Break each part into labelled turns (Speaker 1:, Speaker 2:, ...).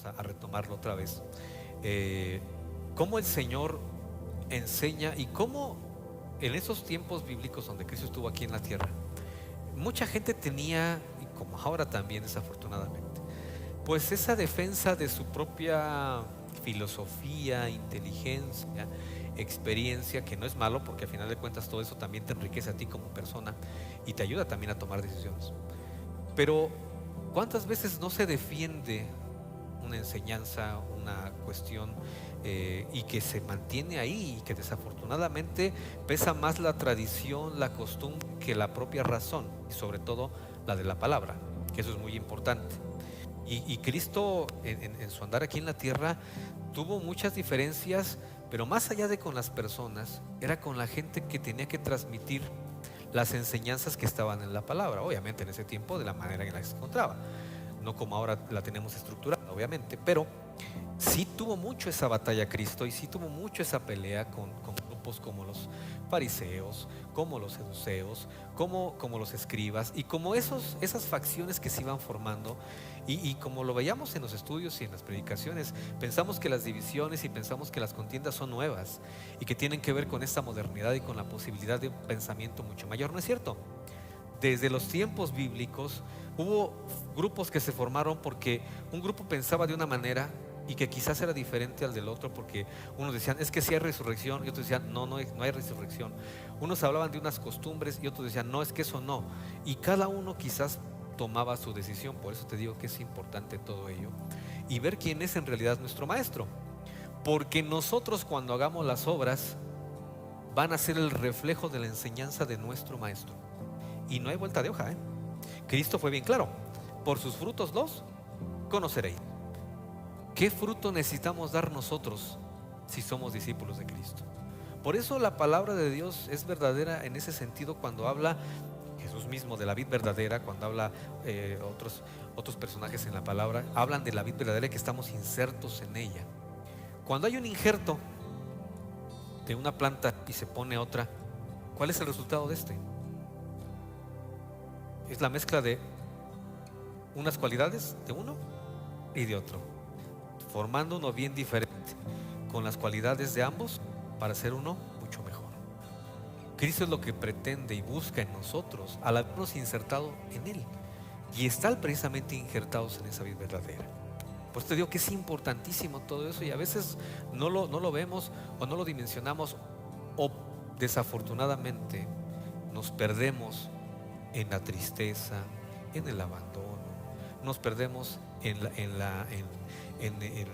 Speaker 1: vamos a retomarlo otra vez. Cómo el Señor enseña y cómo en esos tiempos bíblicos donde Cristo estuvo aquí en la tierra, mucha gente tenía, y como ahora también desafortunadamente, pues esa defensa de su propia filosofía, inteligencia, experiencia, que no es malo porque al final de cuentas todo eso también te enriquece a ti como persona y te ayuda también a tomar decisiones. Pero ¿cuántas veces no se defiende una enseñanza, una cuestión y que se mantiene ahí y que desafortunadamente pesa más la tradición, la costumbre que la propia razón, y sobre todo la de la palabra, que eso es muy importante? Y Cristo en su andar aquí en la tierra tuvo muchas diferencias, pero más allá de con las personas, era con la gente que tenía que transmitir las enseñanzas que estaban en la palabra, obviamente en ese tiempo de la manera en la que se encontraba, no como ahora la tenemos estructurada, obviamente, pero sí tuvo mucho esa batalla Cristo y sí tuvo mucho esa pelea con grupos como los fariseos, como los saduceos, como los escribas y como esas facciones que se iban formando y como lo veíamos en los estudios y en las predicaciones, pensamos que las divisiones y pensamos que las contiendas son nuevas y que tienen que ver con esta modernidad y con la posibilidad de un pensamiento mucho mayor. No es cierto. Desde los tiempos bíblicos hubo grupos que se formaron porque un grupo pensaba de una manera y que quizás era diferente al del otro, porque unos decían es que sí hay resurrección y otros decían no hay resurrección. Unos hablaban de unas costumbres y otros decían no, es que eso no. Y cada uno quizás tomaba su decisión. Por eso te digo que es importante todo ello y ver quién es en realidad nuestro maestro, porque nosotros cuando hagamos las obras van a ser el reflejo de la enseñanza de nuestro maestro. Y no hay vuelta de hoja, ¿eh? Cristo fue bien claro: por sus frutos los conoceréis. ¿Qué fruto necesitamos dar nosotros si somos discípulos de Cristo? Por eso la palabra de Dios es verdadera en ese sentido cuando habla Jesús mismo de la vid verdadera, cuando habla otros personajes en la palabra, hablan de la vid verdadera y que estamos insertos en ella. Cuando hay un injerto de una planta y se pone otra, ¿cuál es el resultado de este? Es la mezcla de unas cualidades de uno y de otro, formando uno bien diferente, con las cualidades de ambos para ser uno mucho mejor. Cristo es lo que pretende y busca en nosotros al habernos insertado en Él y estar precisamente injertados en esa vida verdadera. Por eso te digo que es importantísimo todo eso y a veces no lo vemos o no lo dimensionamos, o desafortunadamente nos perdemos en la tristeza, en el abandono, nos perdemos en el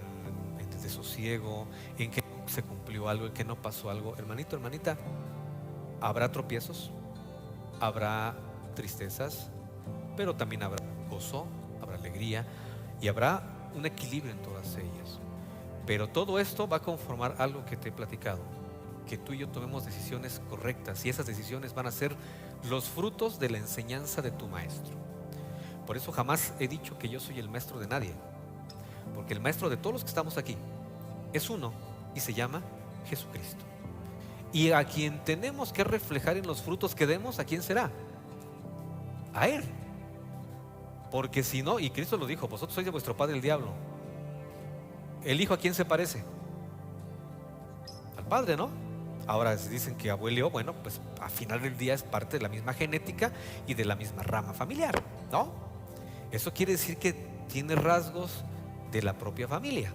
Speaker 1: desosiego, en que se cumplió algo, en que no pasó algo. Hermanito, hermanita, habrá tropiezos, habrá tristezas, pero también habrá gozo, habrá alegría y habrá un equilibrio en todas ellas. Pero todo esto va a conformar algo que te he platicado, que tú y yo tomemos decisiones correctas y esas decisiones van a ser los frutos de la enseñanza de tu maestro. Por eso jamás he dicho que yo soy el maestro de nadie, porque el maestro de todos los que estamos aquí es uno y se llama Jesucristo. Y a quien tenemos que reflejar en los frutos que demos, ¿a quién será? A Él. Porque si no, y Cristo lo dijo, vosotros sois de vuestro padre el diablo. ¿El hijo a quién se parece? Al padre, ¿no? Ahora dicen que abuelo, bueno, pues al final del día es parte de la misma genética y de la misma rama familiar, ¿no? Eso quiere decir que tiene rasgos de la propia familia.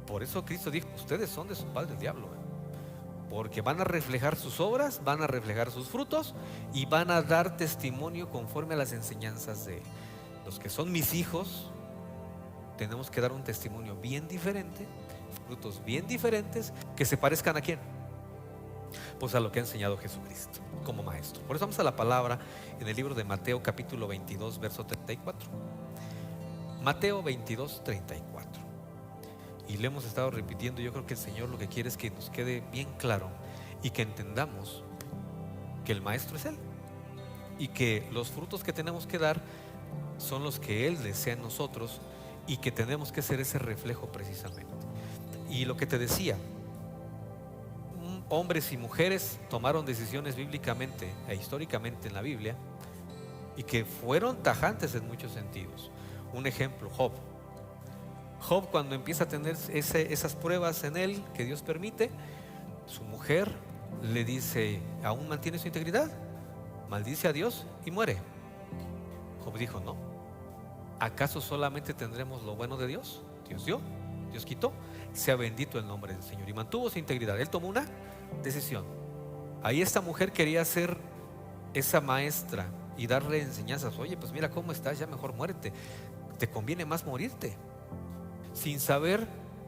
Speaker 1: Por eso Cristo dijo, ustedes son de su padre el diablo, porque van a reflejar sus obras, van a reflejar sus frutos y van a dar testimonio conforme a las enseñanzas de Él. Los que son mis hijos tenemos que dar un testimonio bien diferente, frutos bien diferentes, que se parezcan ¿a quién? Pues a lo que ha enseñado Jesucristo como maestro. Por eso vamos a la palabra en el libro de Mateo capítulo 22 verso 34. Mateo 22, 34. Y le hemos estado repitiendo. Yo creo que el Señor lo que quiere es que nos quede bien claro y que entendamos que el maestro es Él y que los frutos que tenemos que dar son los que Él desea en nosotros y que tenemos que ser ese reflejo precisamente. Y lo que te decía, hombres y mujeres tomaron decisiones bíblicamente e históricamente en la Biblia y que fueron tajantes en muchos sentidos. Un ejemplo, Job. Job, cuando empieza a tener esas pruebas en él que Dios permite, su mujer le dice: ¿aún mantiene su integridad? Maldice a Dios y muere. Job dijo: no, ¿acaso solamente tendremos lo bueno de Dios? Dios dio, Dios quitó, sea bendito el nombre del Señor. Y mantuvo su integridad. Él tomó una decisión. Ahí esta mujer quería ser esa maestra y darle enseñanzas. Oye, pues mira cómo estás, ya mejor muérete, te conviene más morirte, sin saber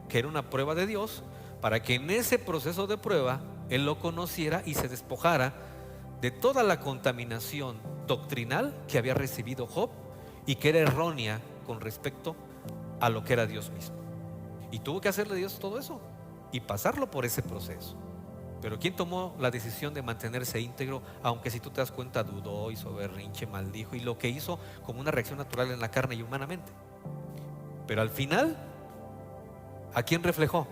Speaker 1: que era una prueba de Dios, para que en ese proceso de prueba él lo conociera y se despojara de toda la contaminación doctrinal que había recibido Job y que era errónea con respecto a lo que era Dios mismo. Y tuvo que hacerle Dios todo eso y pasarlo por ese proceso. Pero ¿quién tomó la decisión de mantenerse íntegro? Aunque, si tú te das cuenta, dudó, hizo berrinche, maldijo, y lo que hizo como una reacción natural en la carne y humanamente. Pero al final, ¿a quién reflejó?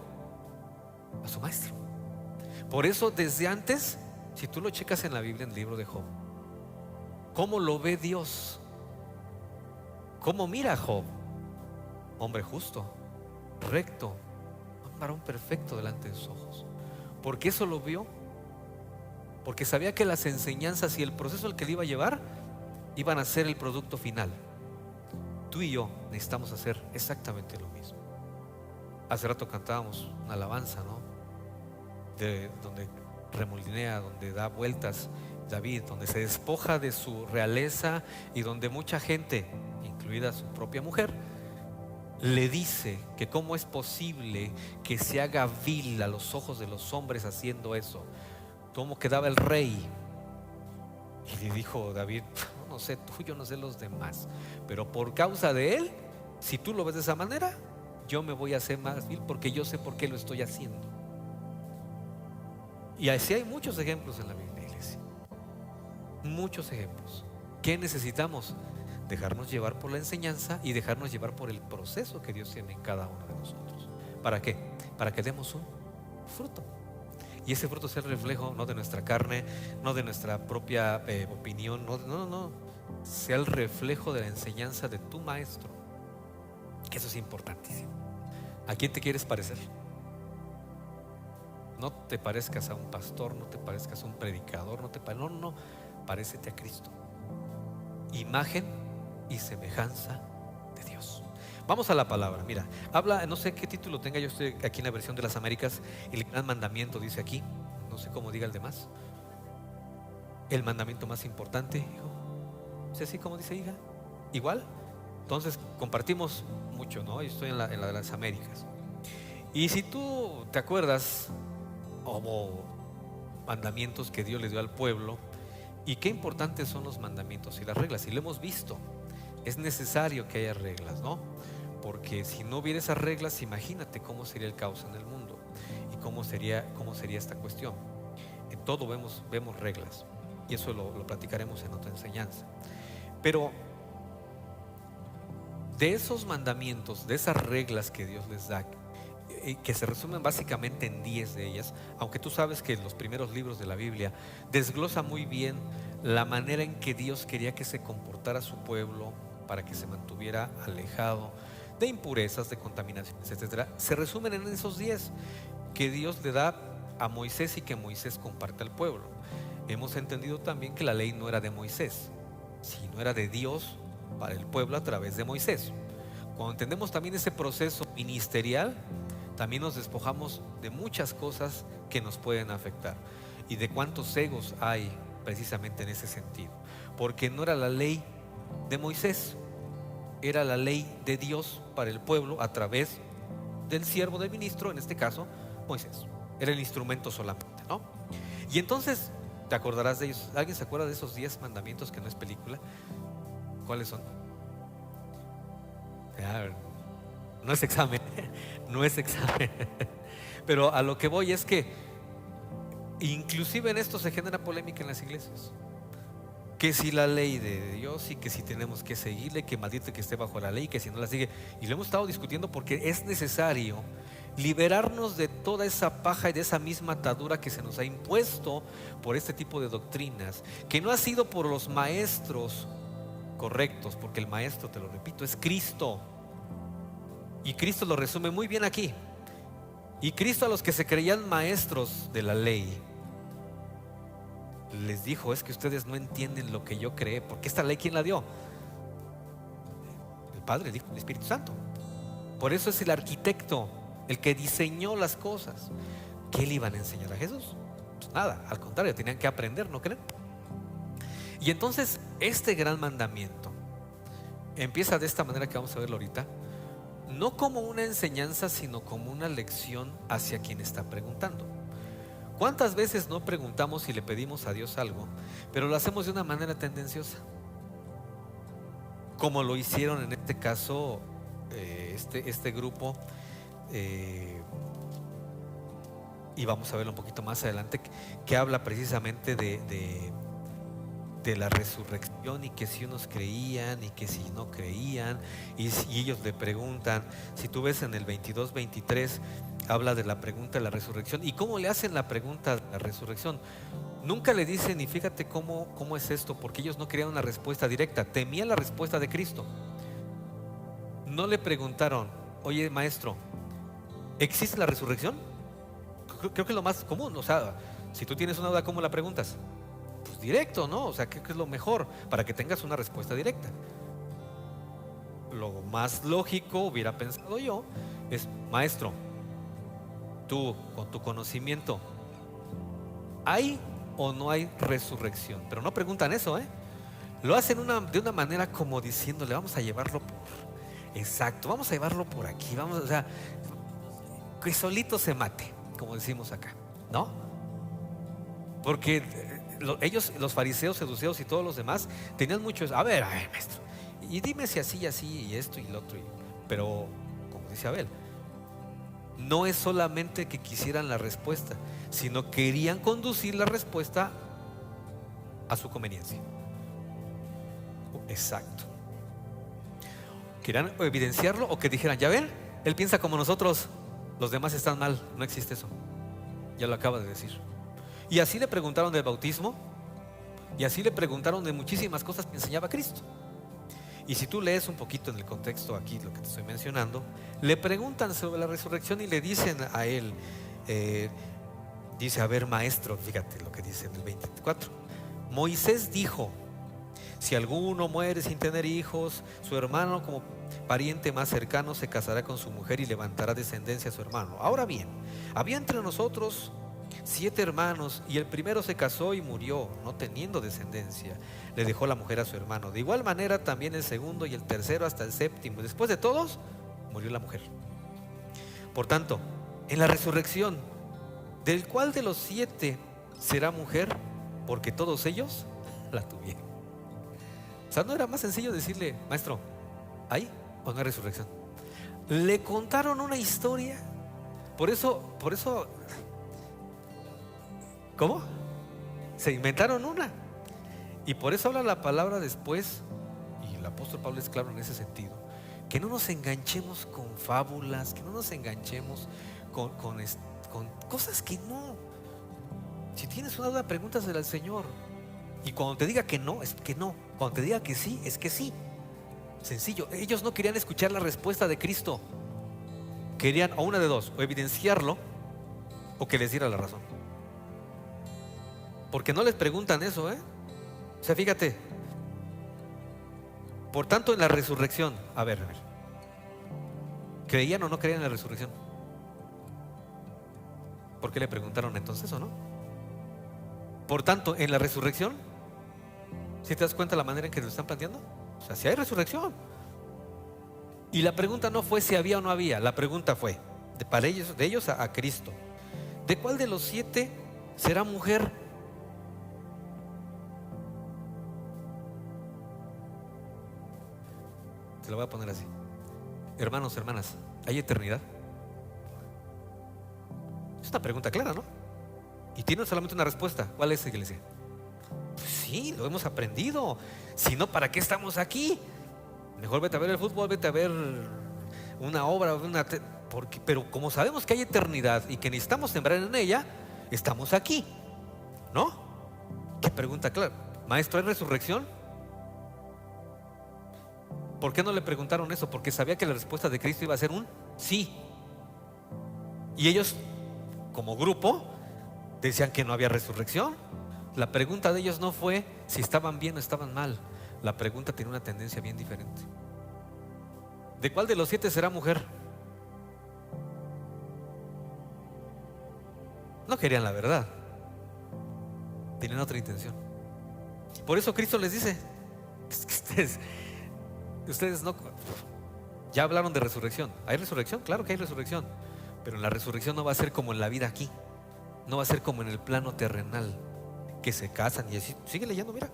Speaker 1: A su maestro. Por eso, desde antes, si tú lo checas en la Biblia, en el libro de Job, ¿cómo lo ve Dios? ¿Cómo mira a Job? Hombre justo, recto, un varón perfecto delante de sus ojos. ¿Por qué eso lo vio? Porque sabía que las enseñanzas y el proceso al que le iba a llevar iban a ser el producto final. Tú y yo necesitamos hacer exactamente lo mismo. Hace rato cantábamos una alabanza, ¿no? De donde remolinea, donde da vueltas David, donde se despoja de su realeza y donde mucha gente, incluida su propia mujer, le dice que cómo es posible que se haga vil a los ojos de los hombres haciendo eso. ¿Cómo quedaba el rey? Y le dijo David: no sé tú, yo no sé los demás, pero por causa de él, si tú lo ves de esa manera, yo me voy a hacer más vil, porque yo sé por qué lo estoy haciendo. Y así hay muchos ejemplos en la Biblia, iglesia. Muchos ejemplos. ¿Qué necesitamos? Dejarnos llevar por la enseñanza y dejarnos llevar por el proceso que Dios tiene en cada uno de nosotros. ¿Para qué? Para que demos un fruto. Y ese fruto sea el reflejo no de nuestra carne, no de nuestra propia opinión, no. Sea el reflejo de la enseñanza de tu maestro. Que eso es importantísimo. ¿A quién te quieres parecer? No te parezcas a un pastor, no te parezcas a un predicador, no, parécete a Cristo. Imagen y semejanza de Dios. Vamos a la palabra. Mira, habla, no sé qué título tenga, yo estoy aquí en la versión de las Américas. El gran mandamiento dice aquí, no sé cómo diga el demás. El mandamiento más importante, hijo. ¿Es así como dice, hija? Igual. Entonces compartimos mucho, ¿no? Yo estoy en la de las Américas. Y si tú te acuerdas, hubo mandamientos que Dios le dio al pueblo. Y qué importantes son los mandamientos y las reglas. Y lo hemos visto. Es necesario que haya reglas, ¿no? Porque si no hubiera esas reglas, imagínate cómo sería el caos en el mundo y cómo sería esta cuestión. En todo vemos reglas, y eso lo platicaremos en otra enseñanza. Pero de esos mandamientos, de esas reglas que Dios les da, que se resumen básicamente en 10 de ellas, aunque tú sabes que los primeros libros de la Biblia desglosa muy bien la manera en que Dios quería que se comportara su pueblo para que se mantuviera alejado de impurezas, de contaminaciones, etcétera. Se resumen en esos 10 que Dios le da a Moisés y que Moisés comparte al pueblo. Hemos entendido también que la ley no era de Moisés, sino era de Dios para el pueblo a través de Moisés. Cuando entendemos también ese proceso ministerial, también nos despojamos de muchas cosas que nos pueden afectar y de cuántos egos hay precisamente en ese sentido, porque no era la ley de Moisés, era la ley de Dios para el pueblo a través del siervo del ministro, en este caso Moisés. Era el instrumento solamente, ¿no? Y entonces te acordarás de ellos. ¿Alguien se acuerda de esos 10 mandamientos que no es película? ¿Cuáles son? No es examen, no es examen. Pero a lo que voy es que inclusive en esto se genera polémica en las iglesias. Que si la ley de Dios y que si tenemos que seguirle, que maldito que esté bajo la ley, que si no la sigue. Y lo hemos estado discutiendo porque es necesario liberarnos de toda esa paja y de esa misma atadura que se nos ha impuesto por este tipo de doctrinas, que no ha sido por los maestros correctos, porque el maestro, te lo repito, es Cristo. Y Cristo lo resume muy bien aquí. Y Cristo a los que se creían maestros de la ley les dijo: es que ustedes no entienden lo que yo creé. Porque esta ley, ¿quién la dio? El Padre, el Hijo, el Espíritu Santo. Por eso es el arquitecto, el que diseñó las cosas. ¿Qué le iban a enseñar a Jesús? Pues nada, al contrario, tenían que aprender, ¿no creen? Y entonces este gran mandamiento empieza de esta manera que vamos a verlo ahorita. No como una enseñanza, sino como una lección hacia quien está preguntando. ¿Cuántas veces no preguntamos y le pedimos a Dios algo, pero lo hacemos de una manera tendenciosa? Como lo hicieron en este caso este grupo, y vamos a verlo un poquito más adelante, que habla precisamente de la resurrección, y que si unos creían y que si no creían, y ellos le preguntan. Si tú ves en el 22-23, habla de la pregunta de la resurrección. ¿Y cómo le hacen la pregunta de la resurrección? Nunca le dicen: y fíjate cómo es esto, porque ellos no querían una respuesta directa, temían la respuesta de Cristo. No le preguntaron: oye maestro, ¿existe la resurrección? Creo que es lo más común. O sea, si tú tienes una duda, ¿cómo la preguntas? Pues directo, ¿no? O sea, creo que es lo mejor para que tengas una respuesta directa. Lo más lógico, hubiera pensado yo, es: maestro, tú con tu conocimiento, ¿hay o no hay resurrección? Pero no preguntan eso, ¿eh? Lo hacen de una manera como diciéndole: vamos a llevarlo vamos a llevarlo por aquí, vamos, o sea, que solito se mate, como decimos acá, ¿no? Porque ellos, los fariseos, seduceos y todos los demás, tenían muchos: a ver, maestro, y dime si así y así y esto y lo otro. Pero, como dice Abel, no es solamente que quisieran la respuesta, sino querían conducir la respuesta a su conveniencia. Exacto. Querían evidenciarlo, o que dijeran: ya ven, él piensa como nosotros, los demás están mal. No existe eso, ya lo acaba de decir. Y así le preguntaron del bautismo, y así le preguntaron de muchísimas cosas que enseñaba Cristo. Y si tú lees un poquito en el contexto aquí, lo que te estoy mencionando, le preguntan sobre la resurrección y le dicen a él, dice: a ver maestro, fíjate lo que dice en el 24. Moisés dijo: si alguno muere sin tener hijos, su hermano como pariente más cercano se casará con su mujer y levantará descendencia a su hermano. Ahora bien, había entre nosotros 7 hermanos, y el primero se casó y murió, no teniendo descendencia. Le dejó la mujer a su hermano. De igual manera también el segundo y el tercero hasta el séptimo. Después de todos, murió la mujer. Por tanto, en la resurrección, ¿del cuál de los 7 será mujer? Porque todos ellos la tuvieron. O sea, ¿no era más sencillo decirle: maestro, ¿hay o no hay resurrección? Le contaron una historia. Por eso, ¿cómo? Se inventaron una. Y por eso habla la palabra después, y el apóstol Pablo es claro en ese sentido, que no nos enganchemos con fábulas, que no nos enganchemos con cosas que no. Si tienes una duda, pregúntasela al Señor. Y cuando te diga que no, es que no. Cuando te diga que sí, es que sí. Sencillo. Ellos no querían escuchar la respuesta de Cristo. Querían, o una de dos: o evidenciarlo, o que les diera la razón. Porque no les preguntan eso, ¿eh? O sea, fíjate. Por tanto, en la resurrección, a ver, ¿creían o no creían en la resurrección? ¿Por qué le preguntaron entonces o no? Por tanto, en la resurrección, ¿sí te das cuenta la manera en que lo están planteando? O sea, si hay resurrección. Y la pregunta no fue si había o no había. La pregunta fue de ellos a Cristo: ¿de cuál de los 7 será mujer? Te lo voy a poner así: hermanos, hermanas, ¿hay eternidad? Es una pregunta clara, ¿no? Y tiene solamente una respuesta. ¿Cuál es, iglesia? Pues sí, lo hemos aprendido. Si no, ¿para qué estamos aquí? Mejor vete a ver el fútbol, vete a ver una obra, pero como sabemos que hay eternidad y que necesitamos sembrar en ella, estamos aquí, ¿no? ¿Qué pregunta clara? Maestro, ¿hay resurrección? ¿Por qué no le preguntaron eso? Porque sabía que la respuesta de Cristo iba a ser un sí. Y ellos, como grupo, decían que no había resurrección. La pregunta de ellos no fue si estaban bien o estaban mal. La pregunta tenía una tendencia bien diferente. ¿De cuál de los 7 será mujer? No querían la verdad, tenían otra intención. Por eso Cristo les dice: es que ustedes no, ya hablaron de resurrección. ¿Hay resurrección? Claro que hay resurrección, pero la resurrección no va a ser como en la vida aquí. No va a ser como en el plano terrenal, que se casan y así. Sigue leyendo, mira.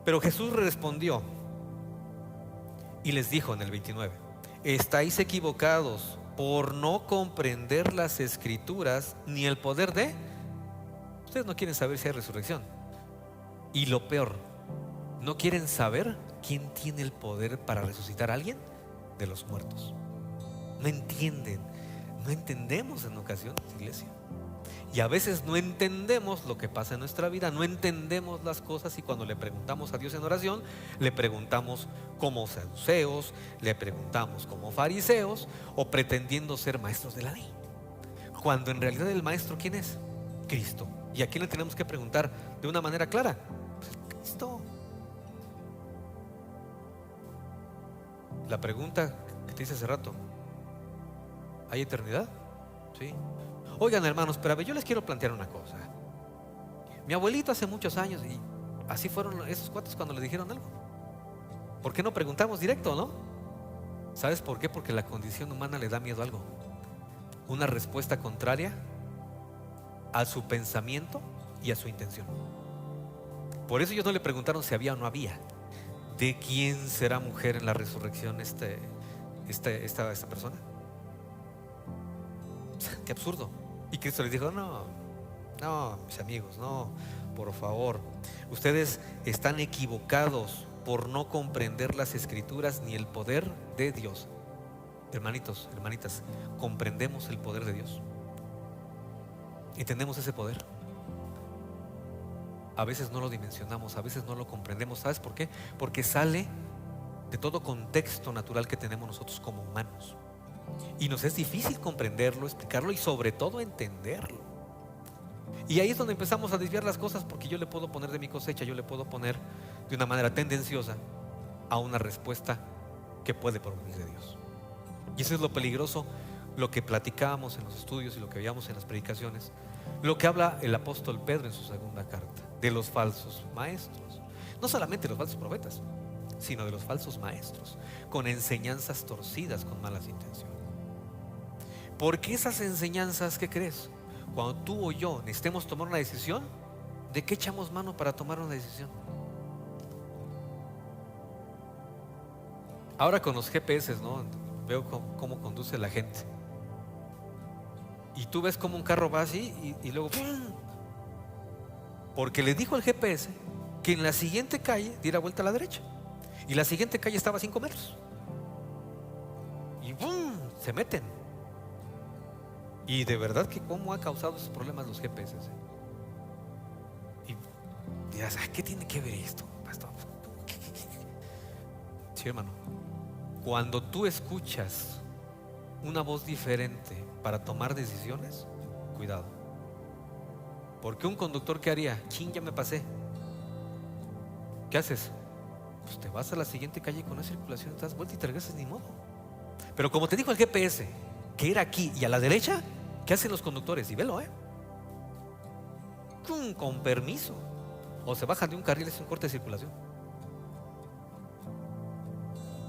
Speaker 1: Pero Jesús respondió y les dijo en el 29: estáis equivocados por no comprender las escrituras ni el poder de... Ustedes no quieren saber si hay resurrección. Y lo peor, no quieren saber quién tiene el poder para resucitar a alguien de los muertos. No entienden, no entendemos en ocasiones, iglesia. Y a veces no entendemos lo que pasa en nuestra vida, no entendemos las cosas, y cuando le preguntamos a Dios en oración, le preguntamos como saduceos, le preguntamos como fariseos, o pretendiendo ser maestros de la ley, cuando en realidad el maestro, ¿quién es? Cristo. ¿Y a quién le tenemos que preguntar de una manera clara? Pues Cristo. La pregunta que te hice hace rato: ¿hay eternidad? Sí. Oigan, hermanos, pero a ver, yo les quiero plantear una cosa. Mi abuelito hace muchos años, y así fueron esos cuates cuando le dijeron algo. ¿Por qué no preguntamos directo, no? ¿Sabes por qué? Porque la condición humana le da miedo a algo. Una respuesta contraria a su pensamiento y a su intención. Por eso ellos no le preguntaron si había o no había. ¿De quién será mujer en la resurrección esta persona? Qué absurdo. Y Cristo les dijo: no, mis amigos, no, por favor, ustedes están equivocados por no comprender las escrituras ni el poder de Dios. Hermanitos, hermanitas, comprendemos el poder de Dios, entendemos ese poder. A veces no lo dimensionamos, a veces no lo comprendemos. ¿Sabes por qué? Porque sale de todo contexto natural que tenemos nosotros como humanos, y nos es difícil comprenderlo, explicarlo y sobre todo entenderlo. Y ahí es donde empezamos a desviar las cosas, porque yo le puedo poner de mi cosecha, yo le puedo poner de una manera tendenciosa a una respuesta que puede provenir de Dios. Y eso es lo peligroso, lo que platicábamos en los estudios y lo que veíamos en las predicaciones, lo que habla el apóstol Pedro en su segunda carta, de los falsos maestros. No solamente los falsos profetas, sino de los falsos maestros, con enseñanzas torcidas, con malas intenciones. Porque esas enseñanzas, ¿qué crees? Cuando tú o yo necesitemos tomar una decisión, ¿de qué echamos mano para tomar una decisión? Ahora con los GPS, ¿no? Veo cómo conduce la gente, y tú ves como un carro va así y luego ¡pum! Porque le dijo el GPS que en la siguiente calle diera vuelta a la derecha, y la siguiente calle estaba a 5 metros, y ¡pum! Se meten. Y de verdad que cómo ha causado esos problemas los GPS. Y dirás: ¿qué tiene que ver esto, pastor? Sí, hermano, cuando tú escuchas una voz diferente para tomar decisiones, cuidado. Porque un conductor, ¿qué haría? Chin, ya me pasé. ¿Qué haces? Pues te vas a la siguiente calle con una circulación, te das vuelta y te regresas, ni modo. Pero como te dijo el GPS que era aquí y a la derecha, ¿qué hacen los conductores? Y velo, con permiso. O se bajan de un carril, es un corte de circulación.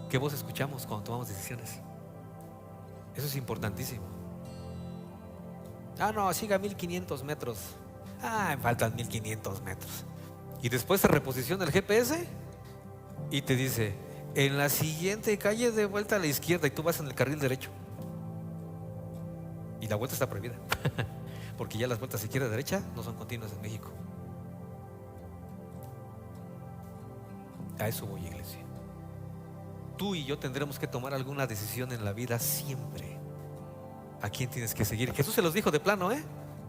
Speaker 1: ¿Qué voz escuchamos cuando tomamos decisiones? Eso es importantísimo. No, siga 1500 metros. Faltan 1500 metros. Y después se reposiciona el GPS y te dice: en la siguiente calle de vuelta a la izquierda, y tú vas en el carril derecho. Y la vuelta está prohibida porque ya las vueltas izquierda y derecha no son continuas en México. A eso voy, iglesia. Tú y yo tendremos que tomar alguna decisión en la vida siempre. ¿A quién tienes que seguir? Jesús se los dijo de plano: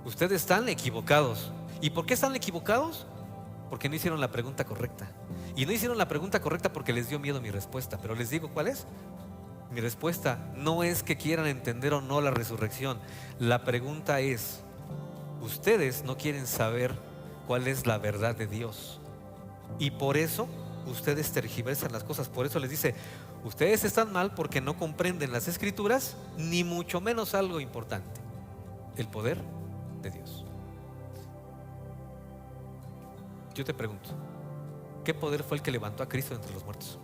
Speaker 1: ustedes están equivocados. ¿Y por qué están equivocados? porque no hicieron la pregunta correcta. Y no hicieron la pregunta correcta porque les dio miedo mi respuesta. Pero les digo, ¿cuál es? Mi respuesta no es que quieran entender o no la resurrección. La pregunta es, ustedes no quieren saber cuál es la verdad de Dios. Y por eso ustedes tergiversan las cosas. Por eso les dice, ustedes están mal porque no comprenden las escrituras, ni mucho menos algo importante: el poder de Dios. Yo te pregunto, ¿qué poder fue el que levantó a Cristo entre los muertos?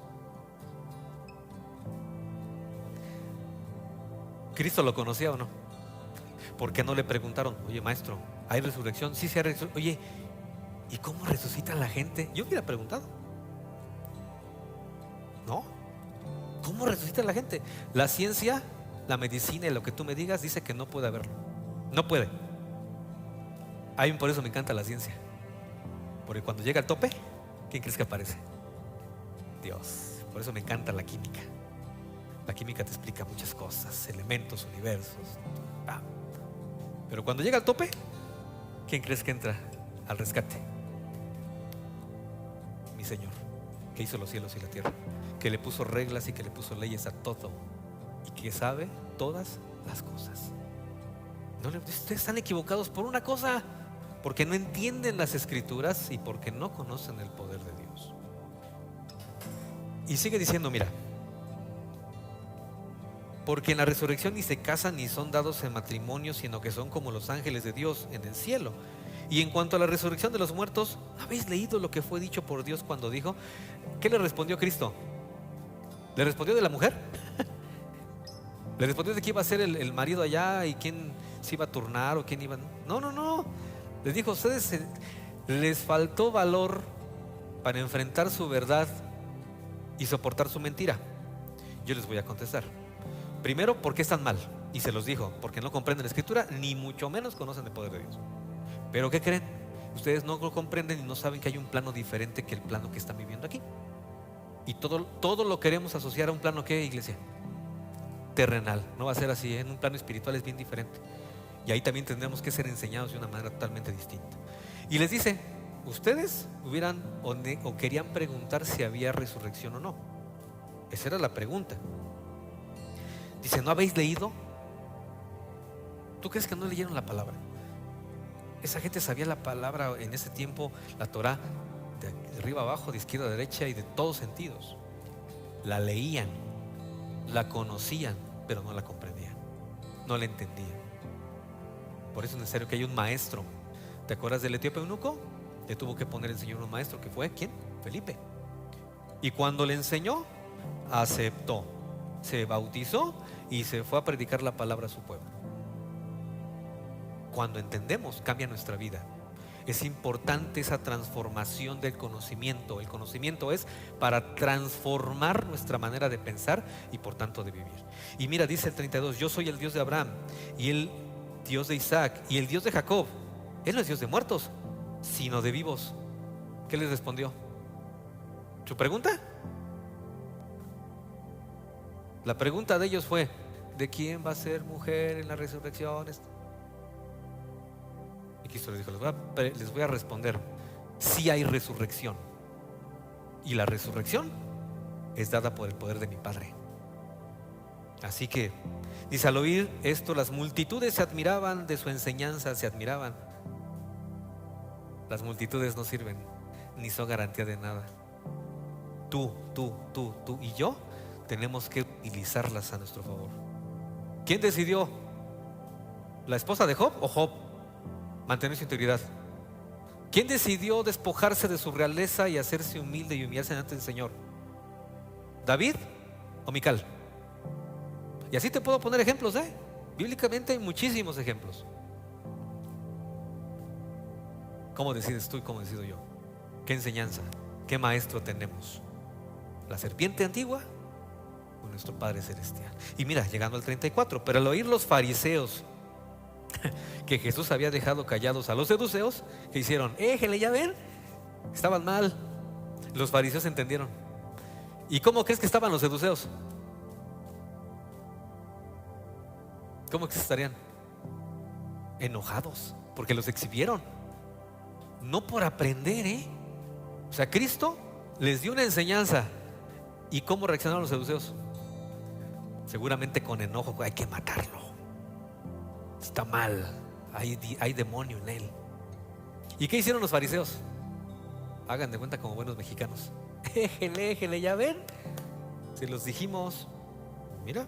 Speaker 1: ¿Cristo lo conocía o no? ¿Por qué no le preguntaron, oye maestro, ¿hay resurrección? Sí, sí hay resurrección. Oye, ¿y cómo resucita la gente? Yo hubiera preguntado. ¿No? ¿Cómo resucita la gente? La ciencia, la medicina y lo que tú me digas dice que no puede haberlo. No puede. Por eso me encanta la ciencia. Porque cuando llega al tope, ¿quién crees que aparece? Dios. Por eso me encanta la química. La química te explica muchas cosas, elementos, universos. Pero cuando llega al tope, ¿quién crees que entra al rescate? Mi Señor, que hizo los cielos y la tierra, que le puso reglas y que le puso leyes a todo, y que sabe todas las cosas. Ustedes están equivocados por una cosa: porque no entienden las escrituras y porque no conocen el poder de Dios. Y sigue diciendo, mira, porque en la resurrección ni se casan ni son dados en matrimonio, sino que son como los ángeles de Dios en el cielo. Y en cuanto a la resurrección de los muertos, ¿habéis leído lo que fue dicho por Dios cuando dijo? ¿Qué le respondió Cristo? ¿Le respondió de la mujer? ¿Le respondió de quién iba a ser el marido allá y quién se iba a turnar o quién iba? No. Les dijo, a ustedes les faltó valor para enfrentar su verdad y soportar su mentira. Yo les voy a contestar. Primero, ¿por qué están mal? Y se los dijo, porque no comprenden la escritura, ni mucho menos conocen el poder de Dios. Pero ¿qué creen? Ustedes no lo comprenden y no saben que hay un plano diferente que el plano que están viviendo aquí. Y todo lo queremos asociar a un plano, ¿qué, iglesia? Terrenal. No va a ser así, en un plano espiritual es bien diferente. Y ahí también tendremos que ser enseñados de una manera totalmente distinta. Y les dice, ustedes hubieran o querían preguntar si había resurrección o no. Esa era la pregunta. Dice, ¿no habéis leído? ¿Tú crees que no leyeron la palabra? Esa gente sabía la palabra en ese tiempo, la Torah, de arriba abajo, de izquierda a derecha y de todos sentidos. La leían, la conocían, pero no la comprendían, no la entendían. Por eso es necesario que haya un maestro. ¿Te acuerdas del etíope eunuco? Le tuvo que poner el Señor un maestro, que fue ¿quién? Felipe. Y cuando le enseñó, aceptó, se bautizó y se fue a predicar la palabra a su pueblo. Cuando entendemos, cambia nuestra vida. Es importante esa transformación del conocimiento. El conocimiento es para transformar nuestra manera de pensar y por tanto de vivir. Y mira, dice el 32, yo soy el Dios de Abraham y el Dios de Isaac y el Dios de Jacob. Él no es Dios de muertos, sino de vivos. ¿Qué les respondió? ¿Su pregunta? La pregunta de ellos fue, ¿de quién va a ser mujer en la resurrección? Y Cristo les dijo, les voy a responder, sí hay resurrección. Y la resurrección es dada por el poder de mi Padre. Así que, dice, al oír esto, las multitudes se admiraban de su enseñanza, se admiraban. Las multitudes no sirven, ni son garantía de nada. Tú y yo tenemos que utilizarlas a nuestro favor. ¿Quién decidió? ¿La esposa de Job o Job mantener su integridad? ¿Quién decidió despojarse de su realeza y hacerse humilde y humillarse ante el Señor? ¿David o Mical? Y así te puedo poner ejemplos, bíblicamente hay muchísimos ejemplos. ¿Cómo decides tú y cómo decido yo? ¿Qué enseñanza? ¿Qué maestro tenemos? ¿La serpiente antigua o nuestro Padre Celestial? Y mira, llegando al 34, pero al oír los fariseos que Jesús había dejado callados a los seduceos, ¿qué hicieron? Éjele, ya ven, estaban mal. Los fariseos entendieron. ¿Y cómo crees que estaban los seduceos? ¿Cómo que estarían? Enojados, porque los exhibieron. No por aprender, O sea, Cristo les dio una enseñanza. ¿Y cómo reaccionaron los saduceos? Seguramente con enojo, hay que matarlo, está mal, hay demonio en él. ¿Y qué hicieron los fariseos? Hagan de cuenta como buenos mexicanos. Éjele, ya ven, se los dijimos. Mira,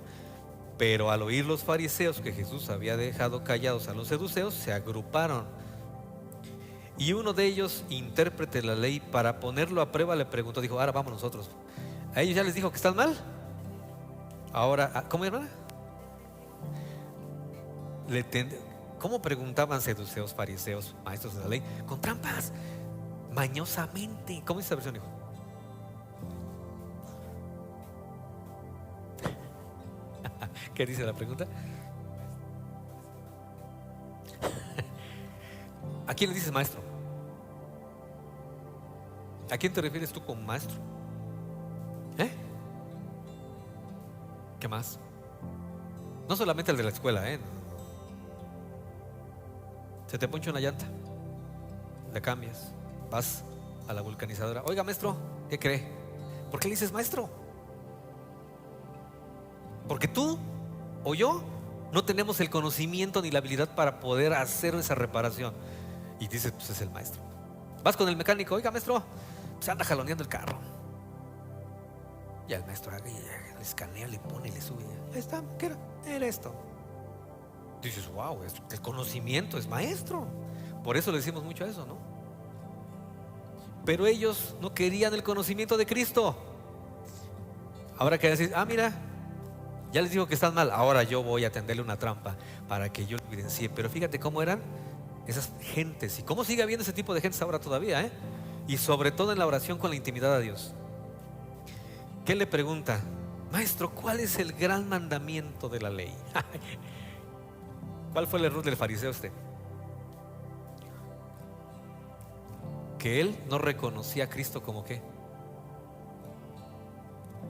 Speaker 1: pero al oír los fariseos que Jesús había dejado callados a los saduceos, se agruparon. Y uno de ellos, intérprete de la ley, para ponerlo a prueba, le preguntó, dijo: ahora vamos nosotros. A ellos ya les dijo que están mal. Ahora, ¿cómo hermana? ¿Cómo preguntaban saduceos, fariseos, maestros de la ley? Con trampas, mañosamente. ¿Cómo dice esta versión, hijo? ¿Qué dice la pregunta? ¿A quién le dices maestro? ¿A quién te refieres tú como maestro? ¿Qué más? No solamente el de la escuela, Se te poncha una llanta, la cambias, vas a la vulcanizadora. Oiga, maestro, ¿qué cree? ¿Por qué le dices maestro? Porque tú o yo no tenemos el conocimiento ni la habilidad para poder hacer esa reparación. Y dices, pues es el maestro. Vas con el mecánico: oiga, maestro, se anda jaloneando el carro. Y el maestro le escanea, le pone, le sube. Ahí está, ¿qué era? Era esto. Dices, wow, el conocimiento es maestro. Por eso le decimos mucho eso, ¿no? Pero ellos no querían el conocimiento de Cristo. Ahora que decir, mira, ya les digo que están mal, ahora yo voy a tenderle una trampa para que yo lo evidencie. Pero fíjate cómo eran esas gentes y cómo sigue habiendo ese tipo de gentes ahora todavía, y sobre todo en la oración con la intimidad a Dios. ¿Qué le pregunta? Maestro, ¿cuál es el gran mandamiento de la ley? ¿Cuál fue el error del fariseo Que él no reconocía a Cristo como ¿qué?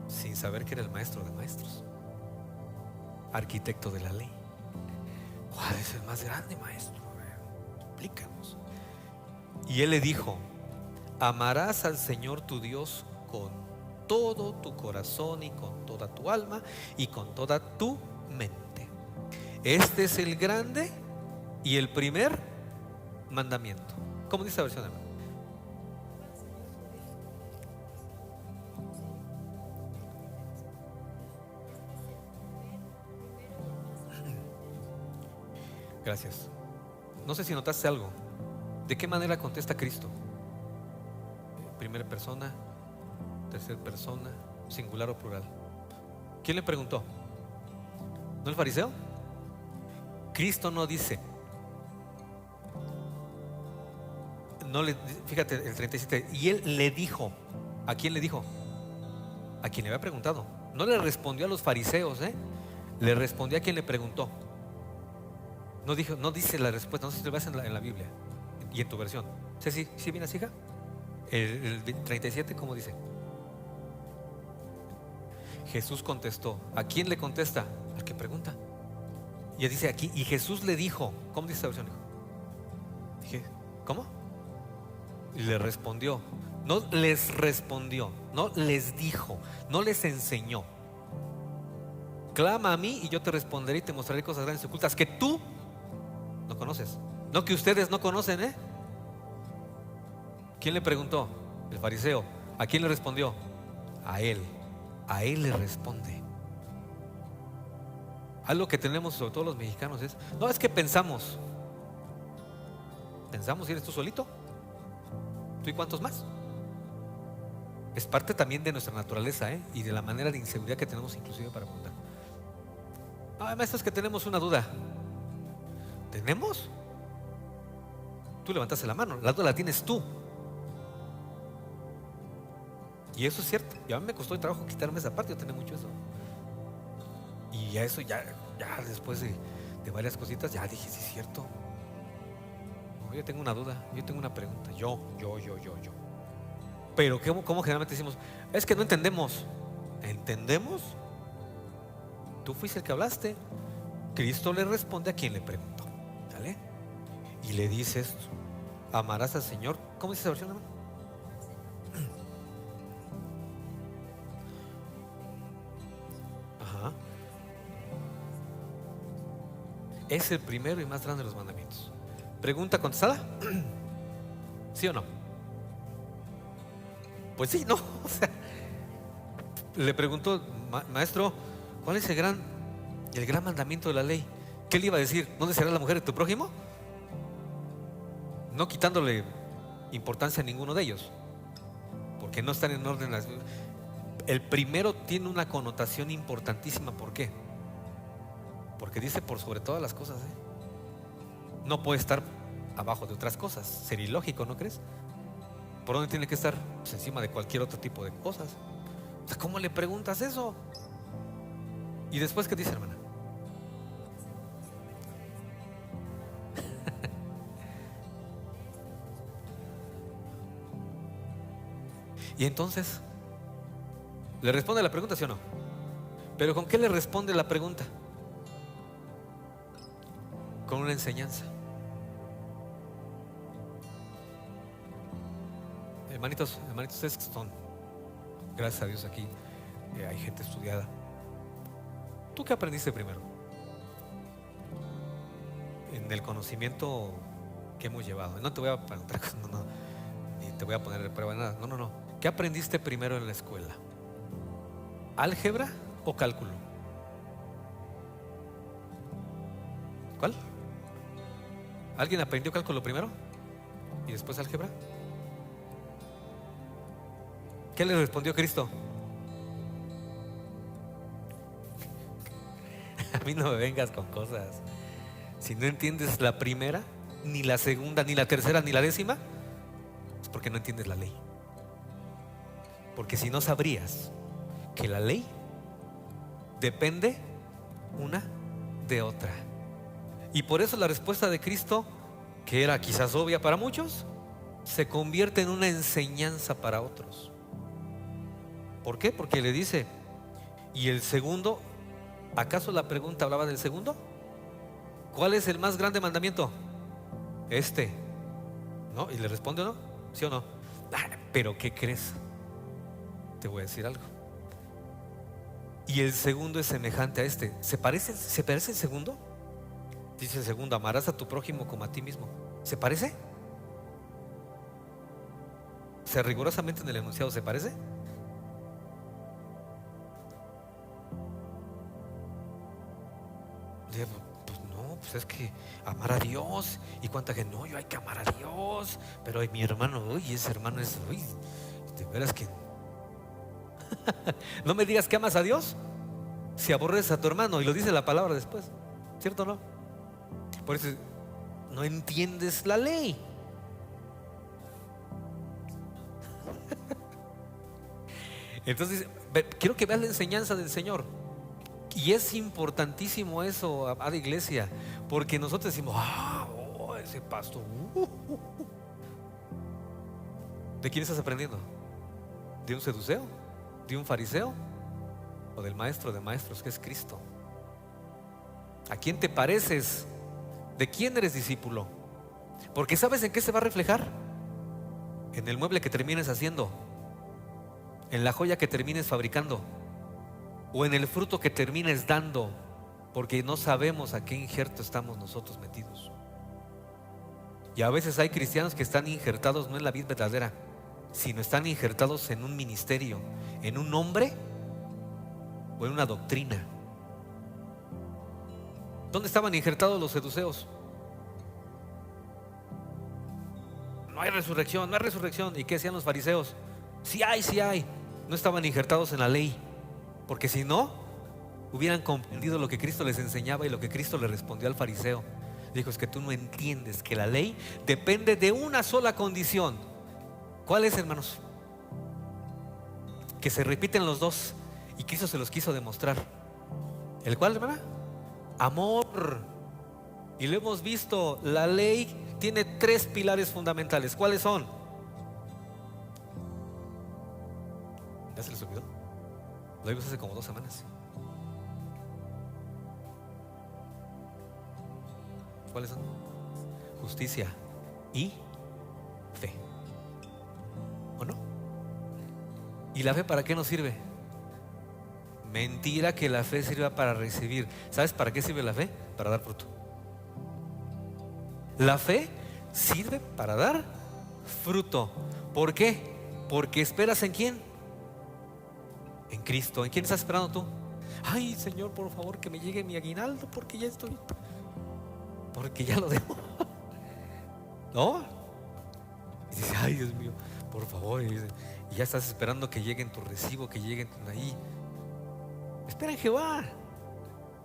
Speaker 1: Sin saber que era el maestro de maestros, arquitecto de la ley. ¿Cuál es el más grande, maestro? Explícanos. Y él le dijo: amarás al Señor tu Dios con todo tu corazón y con toda tu alma y con toda tu mente. Este es el grande y el primer mandamiento. ¿Cómo dice la versión, hermano? Gracias. No sé si notaste algo. ¿De qué manera contesta Cristo? Primera persona, tercera persona, singular o plural. ¿Quién le preguntó? ¿No el fariseo? Cristo no dice, fíjate el 37, y él le dijo. ¿A quién le dijo? A quien le había preguntado. No le respondió a los fariseos, le respondió a quien le preguntó. No dice la respuesta. No sé si te vas en la Biblia y en tu versión. ¿Sí viene así, hija? El 37, ¿cómo dice? Jesús contestó. ¿A quién le contesta? Al que pregunta. Y dice aquí, y Jesús le dijo. ¿Cómo dice esta versión, hijo? Dije, ¿cómo? Y le respondió. No les respondió, no les dijo, no les enseñó. Clama a mí y yo te responderé y te mostraré cosas grandes y ocultas que tú no conoces. No que ustedes no conocen, ¿Quién le preguntó? El fariseo. ¿A quién le respondió? A él. A él le responde. Algo que tenemos sobre todo los mexicanos es que pensamos y eres tú solito. ¿Tú y cuántos más? Es parte también de nuestra naturaleza, y de la manera de inseguridad que tenemos inclusive para preguntar. Maestro, es que tenemos una duda. ¿Tenemos? Tú levantaste la mano, la duda la tienes tú. Y eso es cierto. Y a mí me costó el trabajo quitarme esa parte. Yo tenía mucho eso. Y a eso ya después de varias cositas, ya dije, sí es cierto. No, yo tengo una duda, yo tengo una pregunta. Yo. Pero ¿cómo generalmente decimos? Es que no entendemos. ¿Entendemos? Tú fuiste el que hablaste. Cristo le responde a quien le preguntó. ¿Vale? Y le dice esto: amarás al Señor. ¿Cómo dice esa versión, hermano? Es el primero y más grande de los mandamientos. ¿Pregunta contestada? ¿Sí o no? Pues sí, no. O sea, le preguntó, maestro, ¿cuál es el gran mandamiento de la ley? ¿Qué le iba a decir? ¿No desearás la mujer de tu prójimo? No quitándole importancia a ninguno de ellos, porque no están en orden. El primero tiene una connotación importantísima. ¿Por qué? Porque dice por sobre todas las cosas, no puede estar abajo de otras cosas. Sería ilógico, ¿no crees? ¿Por dónde tiene que estar? Pues encima de cualquier otro tipo de cosas. O sea, ¿cómo le preguntas eso? ¿Y después qué dice, hermana? Y entonces, ¿le responde la pregunta, sí o no? Pero ¿con qué le responde la pregunta? Con una enseñanza. Hermanitos, ustedes que están, gracias a Dios aquí hay gente estudiada. ¿Tú qué aprendiste primero? En el conocimiento que hemos llevado. No te voy a preguntar, no, ni te voy a poner de prueba nada. No. ¿Qué aprendiste primero en la escuela? ¿Álgebra o cálculo? ¿Cuál? ¿Alguien aprendió cálculo primero y después álgebra? ¿Qué le respondió Cristo? A mí no me vengas con cosas. Si no entiendes la primera, ni la segunda, ni la tercera, ni la décima, es porque no entiendes la ley. Porque si no, sabrías que la ley depende una de otra. Y por eso la respuesta de Cristo, que era quizás obvia para muchos, se convierte en una enseñanza para otros. ¿Por qué? Porque le dice, ¿y el segundo? ¿Acaso la pregunta hablaba del segundo? ¿Cuál es el más grande mandamiento? ¿No? ¿Y le responde o no? ¿Sí o no? Pero ¿qué crees? Te voy a decir algo. Y el segundo es semejante a este. ¿Se parece el segundo? Dice el segundo, amarás a tu prójimo como a ti mismo. ¿Se parece? ¿Se rigurosamente en el enunciado se parece? Pues no, pues es que amar a Dios. Y cuánta gente, no, yo hay que amar a Dios. Pero mi hermano, uy, ese hermano es, uy, de veras que no me digas que amas a Dios si aborreces a tu hermano. Y lo dice la palabra después, ¿cierto o no? Por eso no entiendes la ley. Entonces quiero que veas la enseñanza del Señor. Y es importantísimo eso, amada iglesia, porque nosotros decimos, ese pastor, ¿de quién estás aprendiendo? ¿De un seduceo? ¿De un fariseo? ¿O del maestro de maestros, que es Cristo? ¿A quién te pareces? ¿De quién eres discípulo? Porque ¿sabes en qué se va a reflejar? En el mueble que termines haciendo, en la joya que termines fabricando, o en el fruto que termines dando, porque no sabemos a qué injerto estamos nosotros metidos. Y a veces hay cristianos que están injertados no en la vid verdadera, sino están injertados en un ministerio, en un hombre o en una doctrina. ¿Dónde estaban injertados los seduceos? No hay resurrección, no hay resurrección. ¿Y qué hacían los fariseos? Sí hay. No estaban injertados en la ley, porque si no, hubieran comprendido lo que Cristo les enseñaba y lo que Cristo le respondió al fariseo. Dijo, es que tú no entiendes que la ley depende de una sola condición. ¿Cuál es, hermanos? Que se repiten los dos, y Cristo se los quiso demostrar. ¿El cuál, hermana? Amor. Y lo hemos visto, la ley tiene 3 pilares fundamentales. ¿Cuáles son? ¿Ya se les olvidó? Lo vimos hace como 2 semanas. ¿Cuáles son? Justicia y fe. ¿O no? ¿Y la fe para qué nos sirve? Mentira que la fe sirva para recibir. ¿Sabes para qué sirve la fe? Para dar fruto. La fe sirve para dar fruto. ¿Por qué? Porque esperas ¿en quién? En Cristo. ¿En quién estás esperando tú? Ay, Señor, por favor, que me llegue mi aguinaldo porque ya lo debo. ¿No? Y dice, ay, Dios mío, por favor. Y ya estás esperando que llegue en tu recibo, que llegue ahí. Espera en Jehová.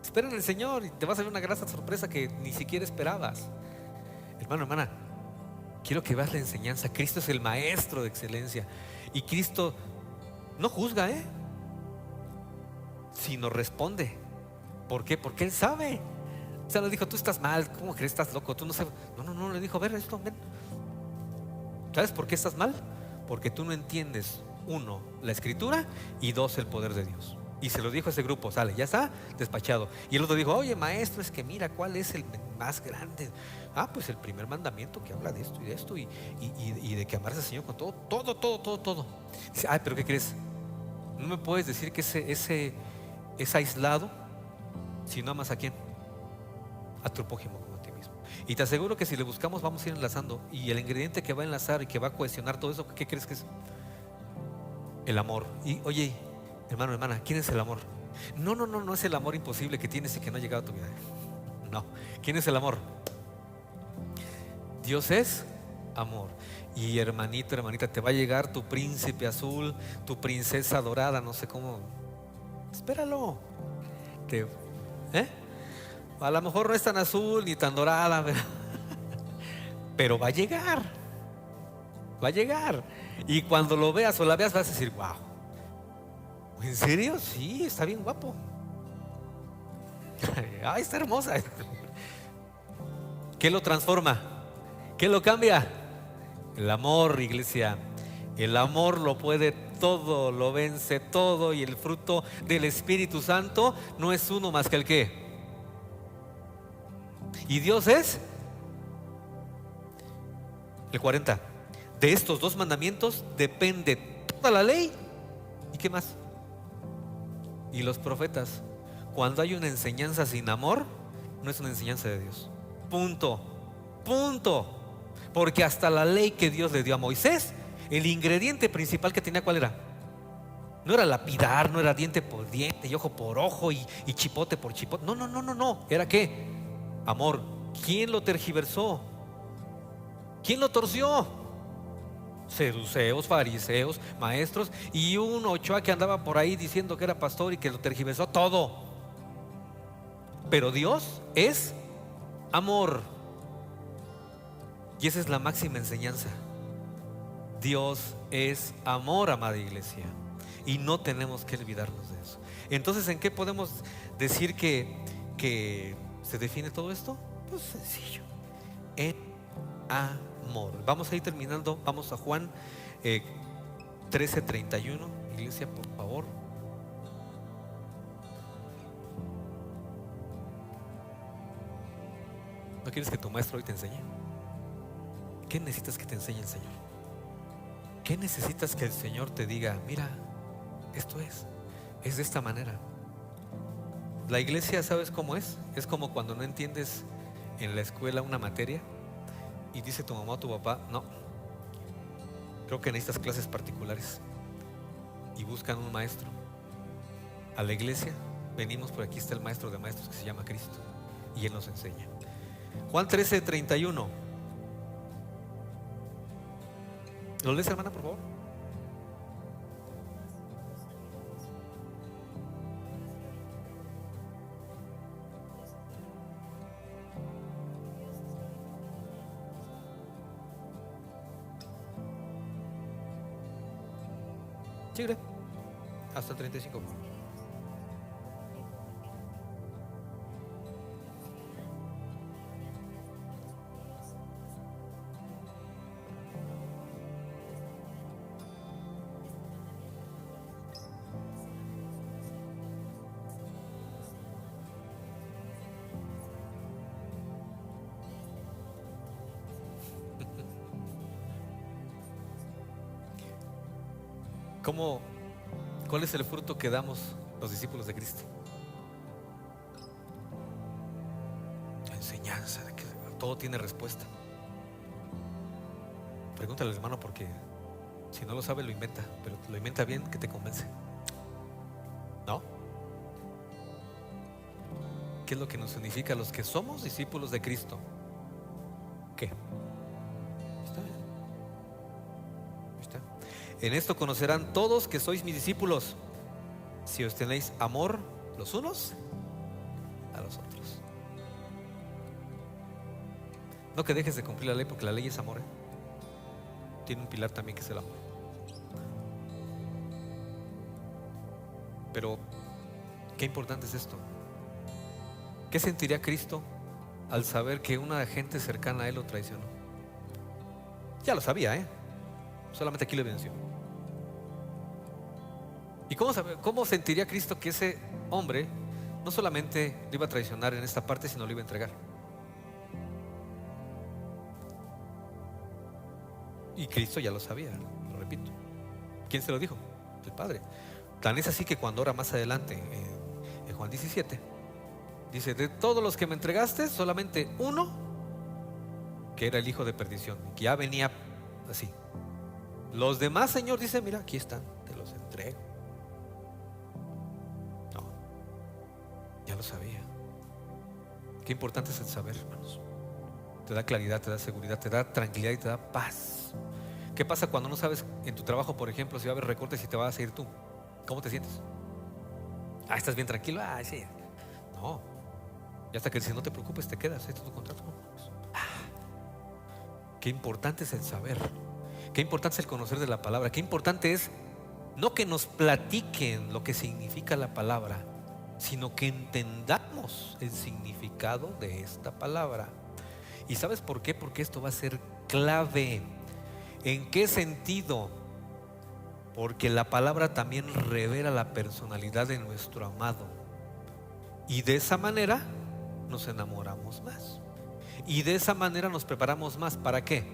Speaker 1: Espera en el Señor y te va a salir una grata sorpresa que ni siquiera esperabas. Hermano, hermana, quiero que veas la enseñanza. Cristo es el maestro de excelencia. Y Cristo no juzga, sino responde. ¿Por qué? Porque Él sabe. O sea, le dijo, tú estás mal, ¿cómo crees? Estás loco, tú no sabes. No, le dijo, a ver esto, ven. ¿Sabes por qué estás mal? Porque tú no entiendes, uno, la escritura, y dos, el poder de Dios. Y se lo dijo a ese grupo, sale, ya está despachado. Y el otro dijo, oye maestro, es que mira, ¿cuál es el más grande? Pues el primer mandamiento que habla de esto y de esto y de que amarse al Señor con todo. Dice, pero ¿qué crees? No me puedes decir que ese es aislado si no amas a quién, a tu prójimo como a ti mismo. Y te aseguro que si le buscamos vamos a ir enlazando. Y el ingrediente que va a enlazar y que va a cohesionar todo eso, ¿qué crees que es? El amor. Y oye, hermano, hermana, ¿quién es el amor? No es el amor imposible que tienes y que no ha llegado a tu vida. No. ¿Quién es el amor? Dios es amor. Y hermanito, hermanita, te va a llegar tu príncipe azul, tu princesa dorada, no sé cómo. Espéralo. A lo mejor no es tan azul ni tan dorada, pero va a llegar. Va a llegar. Y cuando lo veas o la veas vas a decir, wow. ¿En serio? Sí, está bien guapo. Ay, está hermosa. ¿Qué lo transforma? ¿Qué lo cambia? El amor, iglesia. El amor lo puede todo, lo vence todo. Y el fruto del Espíritu Santo no es uno más que el ¿qué? Y Dios es el 40. De estos dos mandamientos depende toda la ley. ¿Y qué más? Y los profetas. Cuando hay una enseñanza sin amor, no es una enseñanza de Dios. Punto. Porque hasta la ley que Dios le dio a Moisés, el ingrediente principal que tenía, ¿cuál era? No era lapidar, no era diente por diente y ojo por ojo y chipote por chipote. No. ¿Era qué? Amor. ¿Quién lo tergiversó? ¿Quién lo torció? Seduceos, fariseos, maestros y un Ochoa que andaba por ahí diciendo que era pastor y que lo tergiversó todo. Pero Dios es amor. Y esa es la máxima enseñanza. Dios es amor, amada iglesia. Y no tenemos que olvidarnos de eso. Entonces, ¿en qué podemos decir que se define todo esto? Pues sencillo. En amor. Vamos a ir terminando. Vamos a Juan 13:31. Iglesia, por favor. ¿No quieres que tu maestro hoy te enseñe? ¿Qué necesitas que te enseñe el Señor? ¿Qué necesitas que el Señor te diga? Mira, esto es de esta manera. La iglesia, ¿sabes cómo es? Es como cuando no entiendes en la escuela una materia y dice tu mamá o tu papá, no, creo que necesitas clases particulares, y buscan un maestro. A la iglesia venimos, por aquí está el maestro de maestros que se llama Cristo y Él nos enseña. Juan 13:31. ¿Lo lees, hermana, por favor? Chile, hasta el 35. ¿Cuál es el fruto que damos los discípulos de Cristo? La enseñanza de que todo tiene respuesta. Pregúntale al hermano, porque si no lo sabe lo inventa, pero lo inventa bien que te convence. ¿No? ¿Qué es lo que nos significa los que somos discípulos de Cristo? ¿Qué? Está bien. ¿Está? En esto conocerán todos que sois mis discípulos, si os tenéis amor los unos a los otros. No que dejes de cumplir la ley, porque la ley es amor, ¿eh? Tiene un pilar también que es el amor. Pero qué importante es esto. ¿Qué sentiría Cristo al saber que una gente cercana a Él lo traicionó? Ya lo sabía, ¿eh? Solamente aquí lo venció. ¿Y cómo sentiría Cristo que ese hombre no solamente lo iba a traicionar en esta parte, sino lo iba a entregar? Y Cristo ya lo sabía, lo repito. ¿Quién se lo dijo? El Padre. Tan es así que cuando ora más adelante, en Juan 17, dice: de todos los que me entregaste, solamente uno, que era el hijo de perdición, que ya venía así. Los demás, Señor, dice: mira, aquí están, te los entrego. No, ya lo sabía. Qué importante es el saber, hermanos. Te da claridad, te da seguridad, te da tranquilidad y te da paz. ¿Qué pasa cuando no sabes en tu trabajo, por ejemplo, si va a haber recortes y te vas a ir tú? ¿Cómo te sientes? ¿Estás bien tranquilo? Sí. No. Y hasta que dice: no te preocupes, te quedas, este es tu contrato. Qué importante es el saber. Qué importante es el conocer de la palabra. Qué importante es no que nos platiquen lo que significa la palabra, sino que entendamos el significado de esta palabra. ¿Y sabes por qué? Porque esto va a ser clave. ¿En qué sentido? Porque la palabra también revela la personalidad de nuestro amado. Y de esa manera nos enamoramos más. Y de esa manera nos preparamos más. ¿Para qué?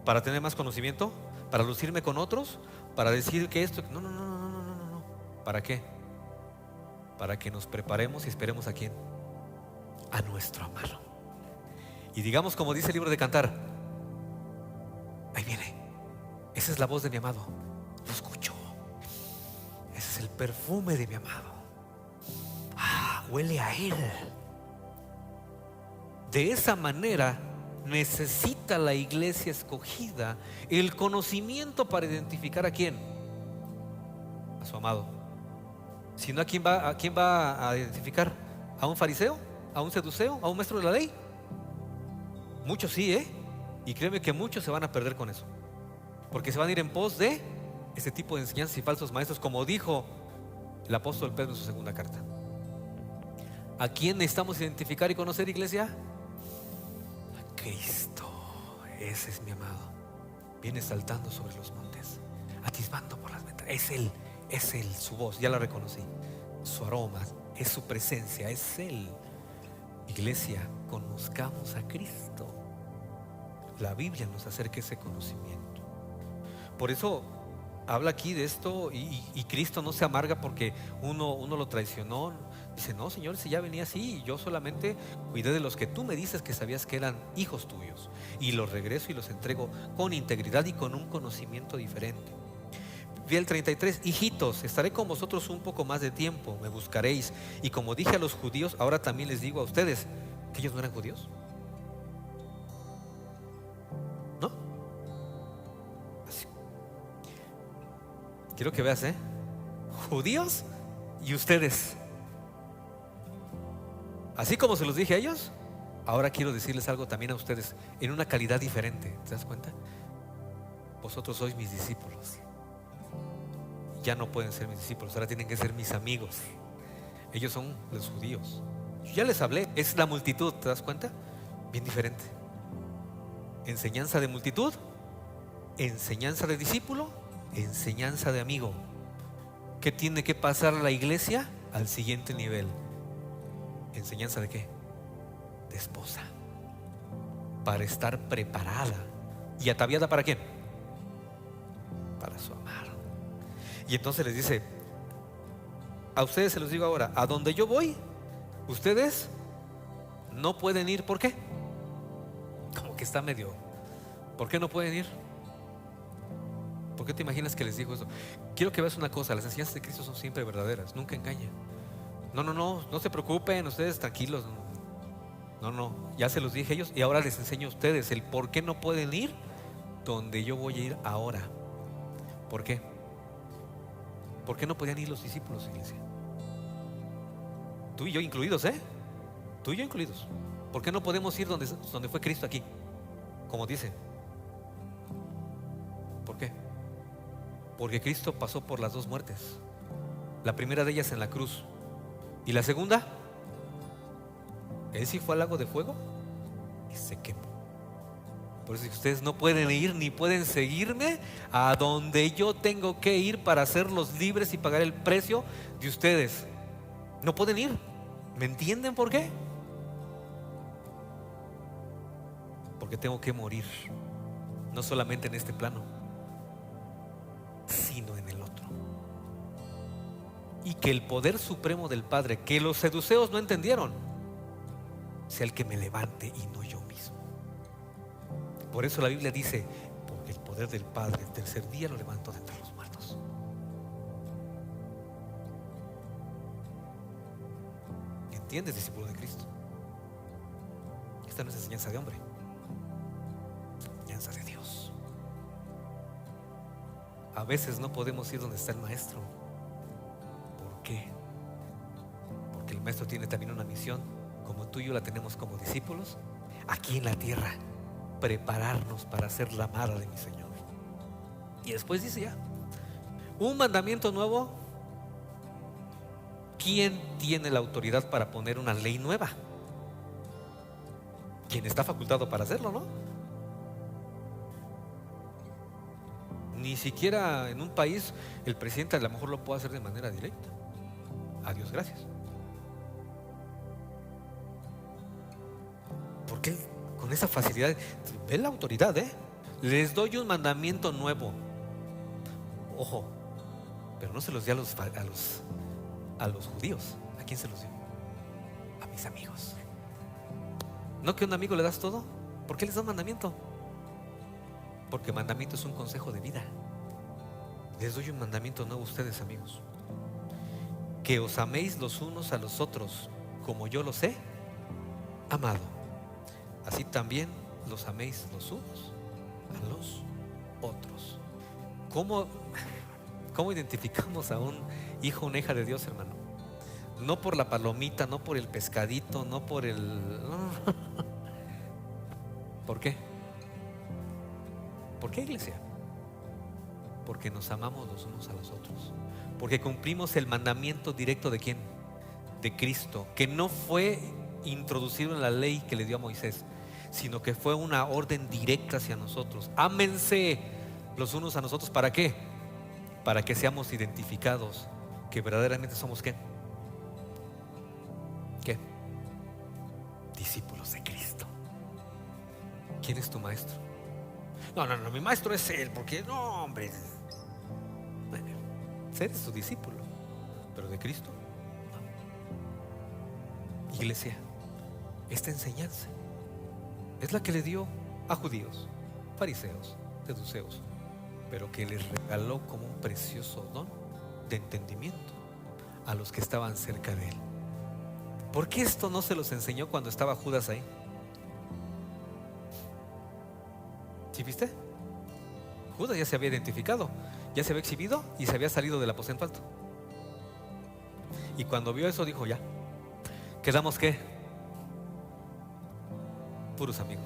Speaker 1: ¿Para tener más conocimiento? ¿Para lucirme con otros? ¿Para decir que esto? No. ¿Para qué? Para que nos preparemos y esperemos ¿a quién? A nuestro amado. Y digamos, como dice el libro de Cantar: ahí viene, esa es la voz de mi amado, lo escucho, ese es el perfume de mi amado, huele a él. De esa manera necesita la iglesia escogida el conocimiento para identificar ¿a quién? A su amado. Si no, ¿a quién va a identificar? ¿A un fariseo? ¿A un seduceo? ¿A un maestro de la ley? Muchos sí, ¿eh? Y créeme que muchos se van a perder con eso, porque se van a ir en pos de este tipo de enseñanzas y falsos maestros, como dijo el apóstol Pedro en su segunda carta. ¿A quién necesitamos identificar y conocer, iglesia? A Cristo. Ese es mi amado. Viene saltando sobre los montes, atisbando por las ventanas. Es Él, su voz, ya la reconocí. Su aroma, es su presencia, es Él. Iglesia, conozcamos a Cristo. La Biblia nos acerca ese conocimiento. Por eso habla aquí de esto, y Cristo no se amarga porque uno lo traicionó. Dice: no, Señor, si ya venía así, yo solamente cuidé de los que tú me dices que sabías que eran hijos tuyos, y los regreso y los entrego con integridad y con un conocimiento diferente. Vi el 33: hijitos, estaré con vosotros un poco más de tiempo, me buscaréis, y como dije a los judíos, ahora también les digo a ustedes. ¿Que ellos no eran judíos? ¿No? Así. Quiero que veas, judíos y ustedes. Así como se los dije a ellos, ahora quiero decirles algo también a ustedes, en una calidad diferente. ¿Te das cuenta? Vosotros sois mis discípulos. Ya no pueden ser mis discípulos, ahora tienen que ser mis amigos. Ellos son los judíos. Ya les hablé, es la multitud, ¿te das cuenta? Bien diferente. Enseñanza de multitud, enseñanza de discípulo, enseñanza de amigo. ¿Qué tiene que pasar la iglesia? Al siguiente nivel. ¿Enseñanza de qué? De esposa. Para estar preparada. ¿Y ataviada para quién? Para su amado. Y entonces les dice: a ustedes se los digo ahora, a donde yo voy, ustedes no pueden ir. ¿Por qué? que está medio, ¿por qué no pueden ir? ¿Por qué te imaginas que les dijo eso? Quiero que veas una cosa, las enseñanzas de Cristo son siempre verdaderas, nunca engañan. No se preocupen, ustedes tranquilos. No, ya se los dije a ellos y ahora les enseño a ustedes el por qué no pueden ir donde yo voy a ir ahora. ¿Por qué? ¿Por qué no podían ir los discípulos, iglesia? Tú y yo incluidos, tú y yo incluidos. ¿Por qué no podemos ir donde fue Cristo aquí? Como dice. ¿Por qué? Porque Cristo pasó por las dos muertes. La primera de ellas en la cruz. ¿Y la segunda? Él sí fue al lago de fuego y se quemó. Por eso ustedes no pueden ir ni pueden seguirme a donde yo tengo que ir para hacerlos libres y pagar el precio de ustedes. No pueden ir. ¿Me entienden por qué? Porque tengo que morir. No solamente en este plano, sino en el otro. Y que el poder supremo del Padre, que los saduceos no entendieron, sea el que me levante y no yo mismo. Por eso la Biblia dice, porque el poder del Padre el tercer día lo levantó de entre los muertos. ¿Entiendes, discípulo de Cristo? Esta no es enseñanza de hombre, enseñanza de Dios. A veces no podemos ir donde está el maestro. ¿Por qué? Porque el maestro tiene también una misión, como tú y yo la tenemos como discípulos, aquí en la tierra, prepararnos para hacer la amada de mi Señor. Y después dice ya, un mandamiento nuevo. ¿Quién tiene la autoridad para poner una ley nueva? ¿Quién está facultado para hacerlo, no? Ni siquiera en un país el presidente a lo mejor lo puede hacer de manera directa. A Dios gracias. Porque con esa facilidad ve la autoridad, les doy un mandamiento nuevo. Ojo, pero no se los di a los judíos. ¿A quién se los dio? A mis amigos. ¿No que a un amigo le das todo? ¿Por qué les das mandamiento? Porque mandamiento es un consejo de vida. Les doy un mandamiento nuevo a ustedes, amigos: que os améis los unos a los otros como yo los he amado. Así también los améis los unos a los otros. ¿Cómo identificamos a un hijo o una hija de Dios, hermano? No por la palomita, no por el pescadito, no por el... ¿Por qué? ¿Por qué, iglesia? Porque nos amamos los unos a los otros. Porque cumplimos el mandamiento directo ¿de quién? De Cristo, que no fue introducido en la ley que le dio a Moisés, sino que fue una orden directa hacia nosotros. Ámense los unos a nosotros. ¿Para qué? Para que seamos identificados que verdaderamente somos ¿qué? ¿Qué? Discípulos de Cristo. ¿Quién es tu maestro? No, mi maestro es él, porque no, hombre. Bueno, eres su discípulo, pero de Cristo no. Iglesia, esta enseñanza es la que le dio a judíos, fariseos, saduceos, pero que les regaló como un precioso don de entendimiento a los que estaban cerca de él. ¿Por qué esto no se los enseñó cuando estaba Judas ahí? ¿Sí viste? Judas ya se había identificado, ya se había exhibido y se había salido del aposento alto. Y cuando vio eso dijo: ya, ¿quedamos qué? Puros amigos.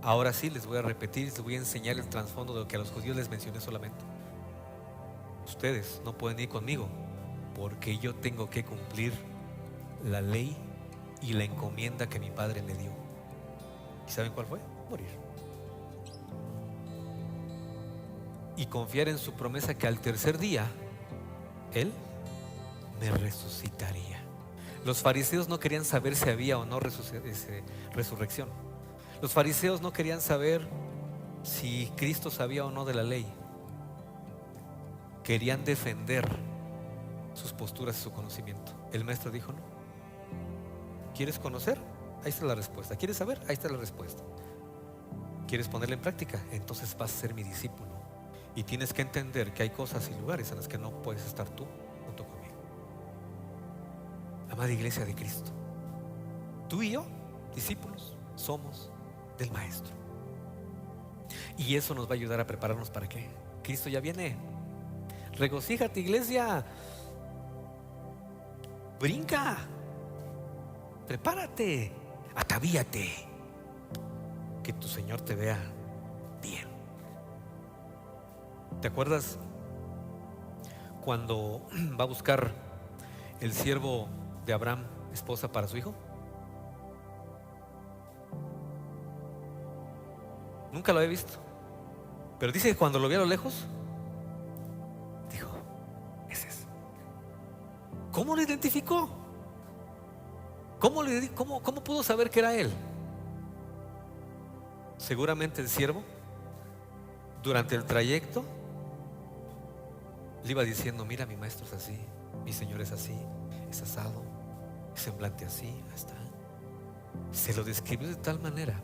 Speaker 1: Ahora sí les voy a repetir, les voy a enseñar el trasfondo de lo que a los judíos les mencioné solamente. Ustedes no pueden ir conmigo porque yo tengo que cumplir la ley y la encomienda que mi padre me dio. ¿Y saben cuál fue? Morir. Y confiar en su promesa que al tercer día Él me resucitaría. Los fariseos no querían saber si había o no resurrección. Los fariseos no querían saber si Cristo sabía o no de la ley. Querían defender sus posturas y su conocimiento. El maestro dijo: no. ¿Quieres conocer? Ahí está la respuesta. ¿Quieres saber? Ahí está la respuesta. ¿Quieres ponerla en práctica? Entonces vas a ser mi discípulo. Y tienes que entender que hay cosas y lugares en los que no puedes estar tú junto conmigo. Amada iglesia de Cristo, tú y yo, discípulos, somos del Maestro. Y eso nos va a ayudar a prepararnos para qué. Cristo ya viene. Regocíjate, iglesia. Brinca. Prepárate. Atavíate. Que tu Señor te vea bien. ¿Te acuerdas cuando va a buscar el siervo de Abraham esposa para su hijo? Nunca lo he visto, pero dice que cuando lo vio a lo lejos, dijo: ese es. ¿Cómo lo identificó? ¿Cómo pudo saber que era él? Seguramente el siervo, durante el trayecto, le iba diciendo: mira, mi maestro es así, mi señor es así, es asado, semblante así, hasta. Se lo describió de tal manera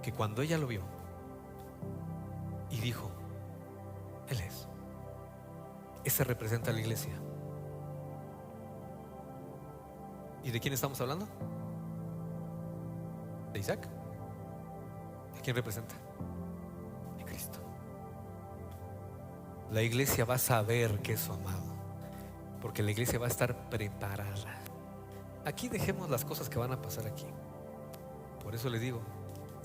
Speaker 1: que cuando ella lo vio y dijo: él es. Ese representa a la iglesia. ¿Y de quién estamos hablando? ¿De Isaac? ¿De quién representa? De Cristo. La iglesia va a saber que es su amado, porque la iglesia va a estar preparada. Aquí dejemos las cosas que van a pasar aquí. Por eso le digo,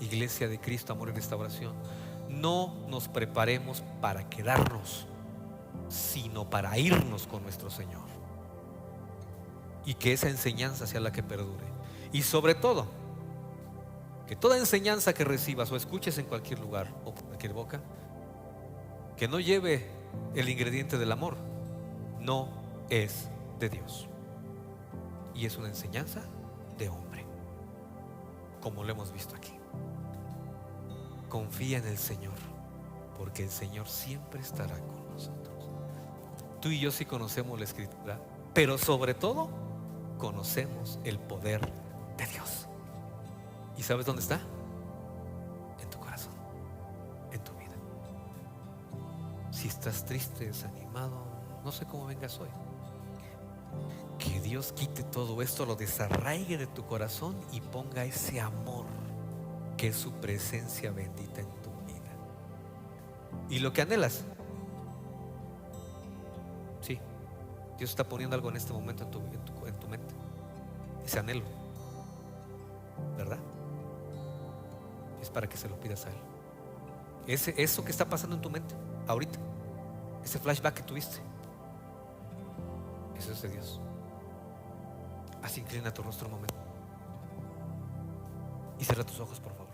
Speaker 1: iglesia de Cristo, amor y restauración, no nos preparemos para quedarnos, sino para irnos con nuestro Señor. Y que esa enseñanza sea la que perdure. Y sobre todo, que toda enseñanza que recibas o escuches en cualquier lugar o por cualquier boca, que no lleve el ingrediente del amor, no es de Dios. Y es una enseñanza de hombre, como lo hemos visto aquí. Confía en el Señor, porque el Señor siempre estará con nosotros. Tú y yo sí conocemos la Escritura, pero sobre todo conocemos el poder de Dios. ¿Y sabes dónde está? En tu corazón, en tu vida. Si estás triste, desanimado, no sé cómo vengas hoy, que Dios quite todo esto, lo desarraigue de tu corazón y ponga ese amor que es su presencia bendita en tu vida. Y lo que anhelas, sí, Dios está poniendo algo en este momento en tu mente, ese anhelo, ¿verdad? Es para que se lo pidas a Él. Eso que está pasando en tu mente ahorita, ese flashback que tuviste, eso es de Dios. Así inclina tu rostro un momento y cierra tus ojos, por favor.